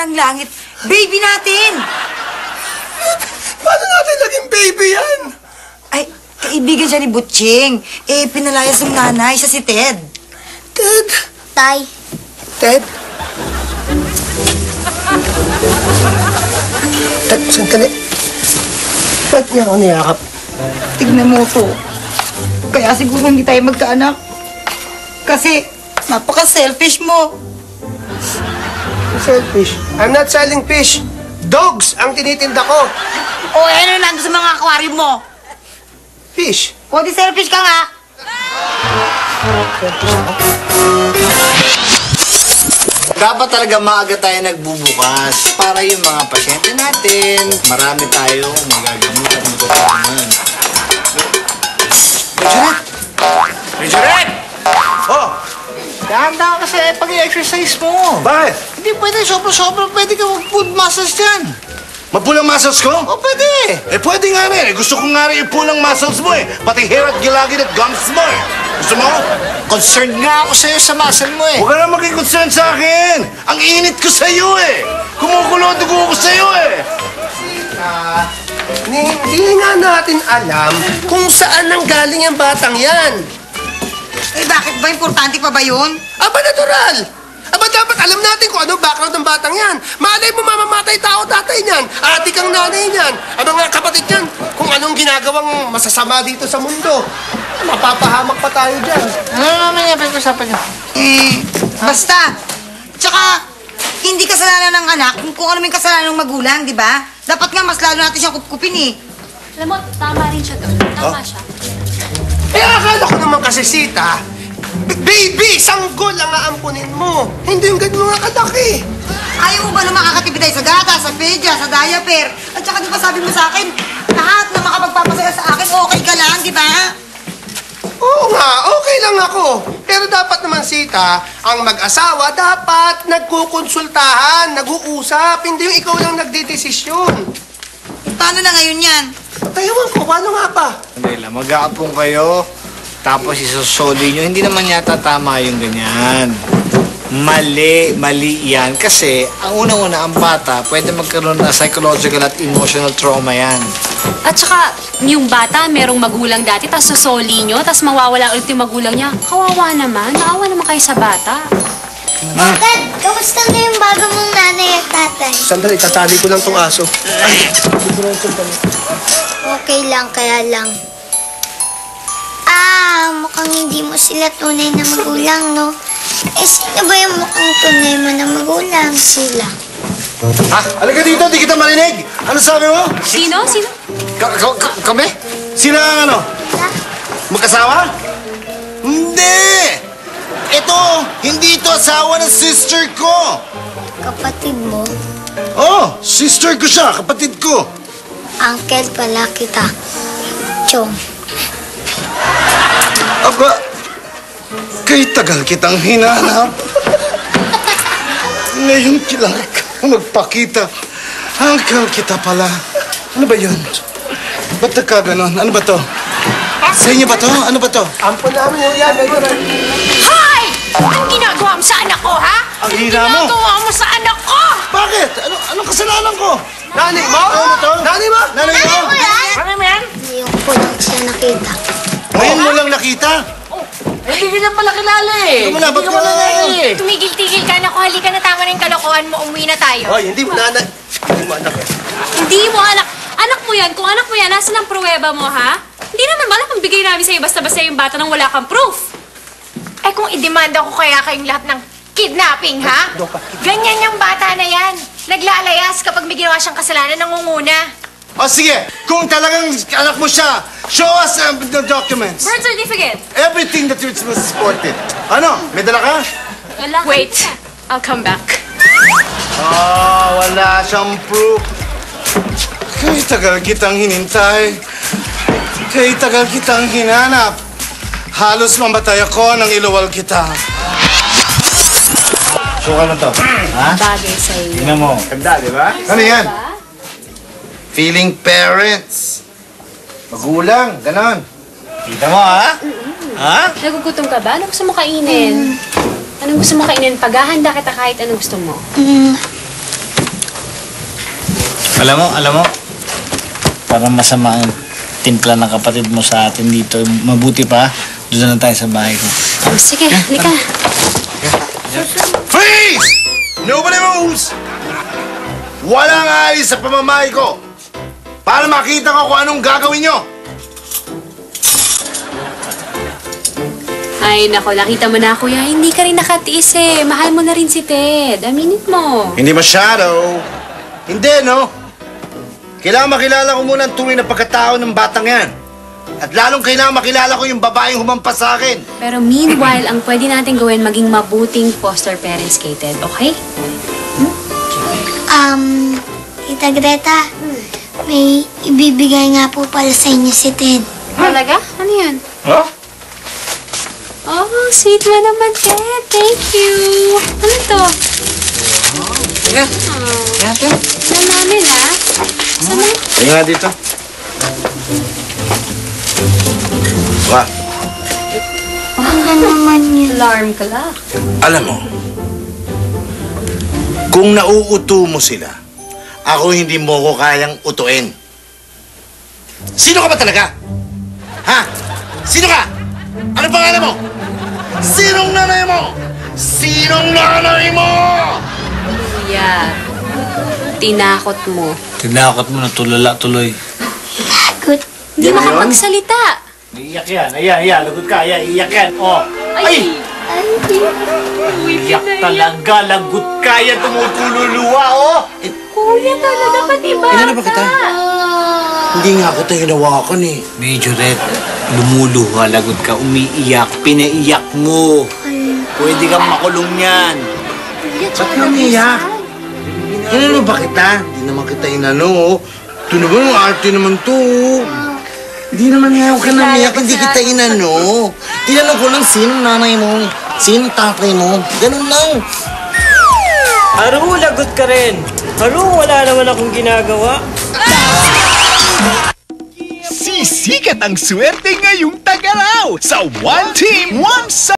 Ng langit. Baby natin! Paano natin naging baby yan? Ay, kaibigan siya ni Butching. Eh, pinalayas ng nanay. Siya si Ted. Ted? Tay. Ted? Ted, sandali. Ba't niya ako niyakap? Tignan mo ko. Kaya siguro hindi tayo magkaanak. Kasi, napaka-selfish mo. Selfish. I'm not selling fish. Dogs ang tinitinda ko. O, ano nandun sa mga aquarium mo? Fish. O, di selfish ka nga. Dapat talaga maaga tayo nagbubukas para yung mga pasyente natin, marami tayong magagamot at matutulungan. Richard! Oh! Dahan-dahan kasi pag-i-exercise mo. Bakit? Hindi pwede, sobra-sobra pwede ka mag-food muscles dyan. Mapulang muscles ko? O, pwede. Eh, pwede nga rin. Gusto ko nga rin ipulang muscles mo eh. Pati hair at gilagid at gums mo eh. Gusto mo? Concerned nga ako sa'yo sa muscle mo eh. Huwag ka na maging concerned sa akin. Ang init ko sa'yo eh. Kumukulo ang dugo ko sa'yo eh. Hindi nga natin alam kung saan nanggaling ang batang yan. Eh, bakit ba? Importante pa ba yun? Aba, natural! Aba, dapat alam natin kung anong background ng batang yan. Malay mo mamamatay tao tatay niyan, ate kang nanay niyan, ang mga kapatid niyan, kung anong ginagawang masasama dito sa mundo. Mapapahamak pa tayo dyan. Ano naman yan pag-usapan niyo? Eh, basta. Tsaka, hindi kasalanan ng anak kung ano may kasalanan ng magulang, di ba? Dapat nga mas lalo natin siyang kupkupin eh. Alam mo, tama rin siya doon. Tama siya. Eh, akala ko naman kasi, Sita, baby, sanggol ang aampunin mo. Hindi yung ganun mga kalaki. Ayaw mo ba na makakatipid tayo sa gata, sa pedya, sa diaper? At saka di ba sabi mo sa akin, lahat na makapagpapasaya sa akin, okay ka lang, di ba? Oo nga, okay lang ako. Pero dapat naman, Sita, ang mag-asawa dapat nagkukonsultahan, nag-uusap, hindi yung ikaw lang nagdidesisyon. Paano na ngayon yan? Tayawan ko, paano nga pa? Nila, mag-aapong kayo, tapos isosoli nyo. Hindi naman yata tama yung ganyan. Mali yan. Kasi, ang unang-una, ang bata, pwede magkaroon ng psychological at emotional trauma yan. At saka, yung bata, merong magulang dati, tapos susoli nyo, tapos mawawala ulit yung magulang niya. Kawawa naman. Naawa naman kayo sa bata. Dad, kamusta na yung bago mong nanay at tatay? Sandali, tatali ko lang tong aso. Okay lang, kaya lang. Mukhang hindi mo sila tunay na magulang, no? Eh, sino ba yung mukhang tunay mo na magulang? Sila. Ha? Halika dito, di kita marinig. Ano sabi mo? Sino? Sino? Kami? Sila ang ano? Mag-asawa? Hindi! Ito, hindi ito asawa ng sister ko. Kapatid mo, Oh, sister ko siya, kapatid ko. uncle pala kita. Chong. Aba, kay tagal kitang hinanap. Ngayon kailangan ka magpakita. Uncle kita pala. Ano ba yun? Ba't nagkaganon? Ano ba to? Sa inyo ba to? Ano ba to? Ampun namin yung yan. Hoy! Anong ginagawa mo sa anak ko, ha? Ang hina mo. Ginagawa mo sa anak ko! Bakit? Anong kasalanan ko? Nanay mo? Ano to? Nanay mo? Nanay mo? Ano mo yan? Ngayon ko lang siya nakita. Ngayon mo lang nakita? Hindi ka pala kilala eh. Ano mo na? Ba't ka na? Tumigil-tigil ka na. Kung halika na, tama na yung kalokohan mo. Umuwi na tayo. Hoy, hindi mo nanay. Hindi mo anak. Hindi mo anak. Anak mo yan. Kung anak mo yan, nasa ng pruweba mo, ha? Hindi naman balak kung bigay namin sa'yo basta-basta yung bata nang wala kang proof. Eh kung idemanda ko kaya kayong lahat ng kidnapping, ha? Ganyan yung bata na yan. Naglalayas kapag may ginawa siyang kasalanan, nangunguna. O sige, kung talagang anak mo siya, Show us the documents. Birth certificate. Everything that you're supposed to support it. Ano? May dala ka? Wala. Wait, I'll come back. Wala siyang proof. Kay tagal kitang hinintay. Kay tagal kitang hinanap. Halos mamatay ako nang iluwal kita. Suka na to. Ha? Bagay sa'yo. Tingnan mo. Ganda, di ba? Ano yan? Feeling parents. Magulang, ganon. Kita mo, ha? Ha? Nagugutom ka ba? Ano gusto mo kainin? Anong gusto mo kainin? Paghahanda kita kahit anong gusto mo. Alam mo, parang masama ang timpla ng kapatid mo sa atin dito. Mabuti pa, doon na tayo sa bahay ko. Oh, sige, halika. Freeze! Nobody moves! Walang alis sa pamamahay ko para makita ko kung anong gagawin nyo. Ay, nako, nakita mo na, kuya. Hindi ka rin nakatiis eh. Mahal mo na rin si Ted. Aminin mo. Hindi masyado. Hindi, no? Kailangan makilala ko muna ang tunay na pagkatao ng batang yan. At lalong kailangan makilala ko yung babaeng humampas sa akin. Pero meanwhile, ang pwede natin gawin, maging mabuting foster parents kay Ted, okay? Tita Greta, may ibibigay nga po pala sa inyo si Ted. Talaga? Ano yan? Huh? Oh, sweet mo naman, Ted. Thank you. Ano to? Teka, natin. Sa namin, ha? Sama? Ay nga dito. Ba, Ano naman yun? Alarm clock. alam mo, kung nauuto mo sila, ako hindi mo ko kayang utuin. Sino ka ba talaga? Ha? Sino ka? Ano pangalan mo? Sinong nanay mo? Sinong nanay mo? Kuya, tinakot mo. Tinakot mo na tulala tuloy. Good. Hindi makapagsalita. Iyak yan. Ayan, lagot ka. Ayan, iyak yan. Oh. Ay! Iyak talaga. Lagot ka yan. Tumutululuwa, oh. Kuya, talaga pati ba? Ilan na ba kita? Hindi nga ako tayo hinawakan eh. Medyo red. Lumuluha, lagot ka. Umiiyak. Pinaiyak mo. Pwede kang makulong yan. Ba't ka umiiyak? Inano ba kita? Hindi naman kita inano. Ito naman, ang arte naman to. Hindi naman nga ka namiyak, hindi kita inano. Tinanong ko lang sinong nanay mo, sinong tatay mo. Ganun lang. Haru, lagot ka rin. Haru, wala naman akong ginagawa. Sisikat ang swerte ngayong Tagaraw sa One Team, One Song.